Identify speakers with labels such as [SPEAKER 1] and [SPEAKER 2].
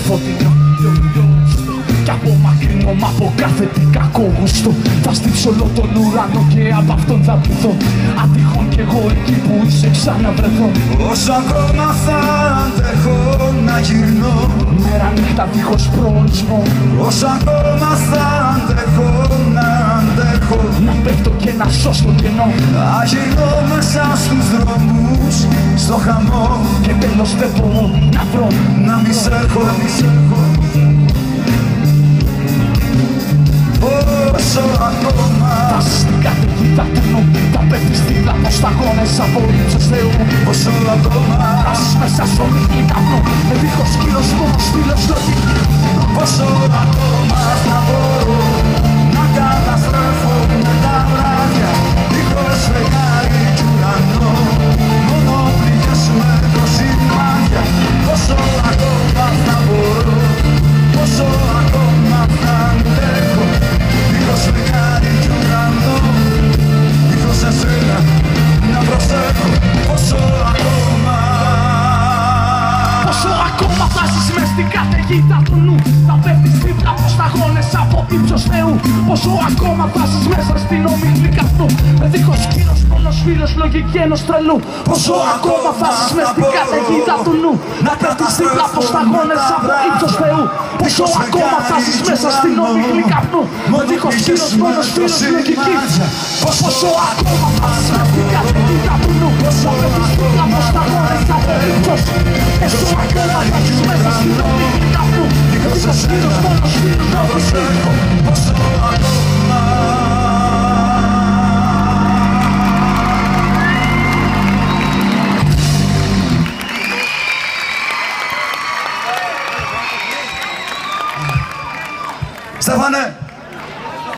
[SPEAKER 1] φωτεινό κι απομακρύνω μ' από κάθε τι κακό γουστό. Θα στύψω όλο τον ουρανό και απ' αυτόν θα πληθώ. Αν τυχόν κι εγώ εκεί που είσαι ξαναβρεθώ.
[SPEAKER 2] Όσο ακόμα θα αντέχω να γυρνώ,
[SPEAKER 1] μέρα νύχτα δίχως προορισμό.
[SPEAKER 2] Όσο ακόμα θα αντέχω να αντέχω,
[SPEAKER 1] να πέφτω και να ζω στο κενό.
[SPEAKER 2] Να γυρνώ μέσα στους δρόμους, στο χαμό,
[SPEAKER 1] και τέλος δεν μπορώ να βρω
[SPEAKER 2] να μη σ' έχω. Όσο ακόμα
[SPEAKER 1] φτάσεις στην καταιγίδα του νου, θα πέφτεις δίπλα από σταγόνες από ύψος Θεού.
[SPEAKER 2] Όσο ακόμα
[SPEAKER 1] φτάσεις μέσα στο μυθί καπνού, με δίχως σκύλος μόνος φίλος λογική.
[SPEAKER 2] Όσο ακόμα θα μπορώ να καταστρέφω με τα βράδια, δίχως φεγγάρι κι ουρανό, μόνο πληγές με το σημάδια. Όσο ακόμα θα μπορώ, όσο ακόμα θα αντέχω, δίχως φεγγάρι κι ουρανό, δίχως εσένα να προσέχω. Όσο ακόμα,
[SPEAKER 1] όσο ακόμα φτάσεις μες στην καταιγίδα του νου, θα πέφτεις δίπλα από σταγόνες από ύψος Θεού. Όσο ακόμα φτάσεις μέσα στην ομίχλη καπνού, με δίχως σκύλος μόνος φίλος λογική ενός τρελού. Όσο ακόμα φτάσεις μες στην καταιγίδα του νου, να πέφτεις δίπλα από σταγόνες από ύψος Θεού. Όσο ακόμα φτάσεις μέσα στην ομίχλη καπνού, με δίχως σκύλος μόνος φίλος λογική. Όσο ακόμα φτάσεις μες στην καταιγίδα του νου, θα πέφτεις δίπλα από σταγόνες από ύψος. Όσο ακόμα φτάσεις μέσα στην ομίχλη καπνού, με δίχως σκύλος μόνος φίλος λογική.
[SPEAKER 2] όσο ακόμα. Στέφανε!